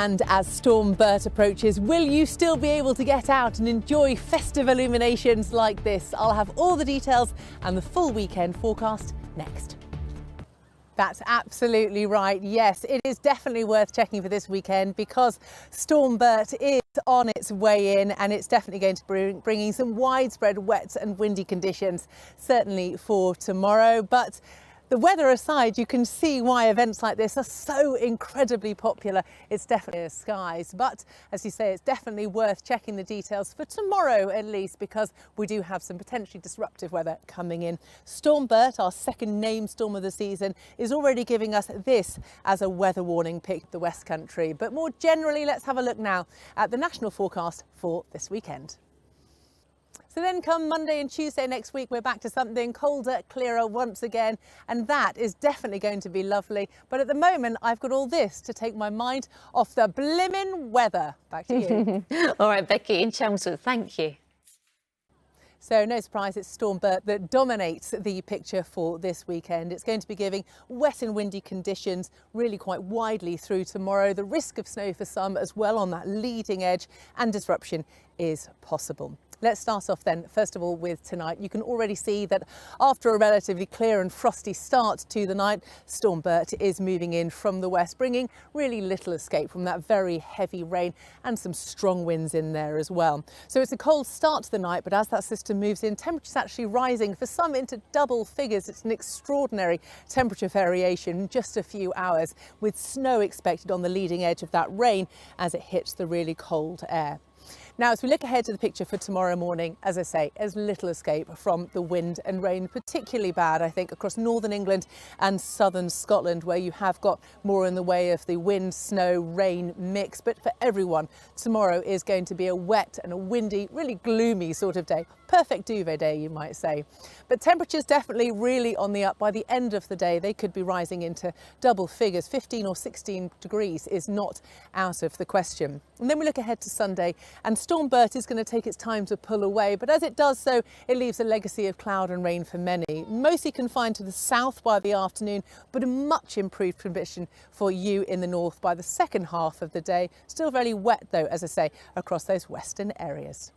And as Storm Bert approaches, will you still be able to get out and enjoy festive illuminations like this? I'll have all the details and the full weekend forecast next. That's absolutely right. Yes, it is definitely worth checking for this weekend because Storm Bert is on its way in, and it's definitely going to be bringing some widespread wet and windy conditions, certainly for tomorrow. But the weather aside, you can see why events like this are so incredibly popular. It's definitely the skies, but as you say, it's definitely worth checking the details for tomorrow at least, because we do have some potentially disruptive weather coming in. Storm Bert, our second named storm of the season, is already giving us this as a weather warning pick the West Country. But more generally, let's have a look now at the national forecast for this weekend. So then come Monday and Tuesday next week, we're back to something colder, clearer once again, and that is definitely going to be lovely. But at the moment, I've got all this to take my mind off the blimmin' weather. Back to you. All right, Becky in Chelmsford, thank you. So no surprise, it's Storm Bert that dominates the picture for this weekend. It's going to be giving wet and windy conditions really quite widely through tomorrow. The risk of snow for some as well on that leading edge, and disruption is possible. Let's start off then, first of all, with tonight. You can already see that after a relatively clear and frosty start to the night, Storm Bert is moving in from the west, bringing really little escape from that very heavy rain and some strong winds in there as well. So it's a cold start to the night, but as that system moves in, temperatures actually rising for some into double figures. It's an extraordinary temperature variation in just a few hours, with snow expected on the leading edge of that rain as it hits the really cold air. Now, as we look ahead to the picture for tomorrow morning, as I say, there's little escape from the wind and rain, particularly bad, I think, across northern England and southern Scotland, where you have got more in the way of the wind, snow, rain mix. But for everyone, tomorrow is going to be a wet and a windy, really gloomy sort of day. Perfect duvet day, you might say. But temperatures definitely really on the up. By the end of the day, they could be rising into double figures. 15 or 16 degrees is not out of the question. And then we look ahead to Sunday, and Storm Bert is going to take its time to pull away, but as it does so, it leaves a legacy of cloud and rain for many, mostly confined to the south by the afternoon, but a much improved condition for you in the north by the second half of the day. Still very wet though, as I say, across those western areas.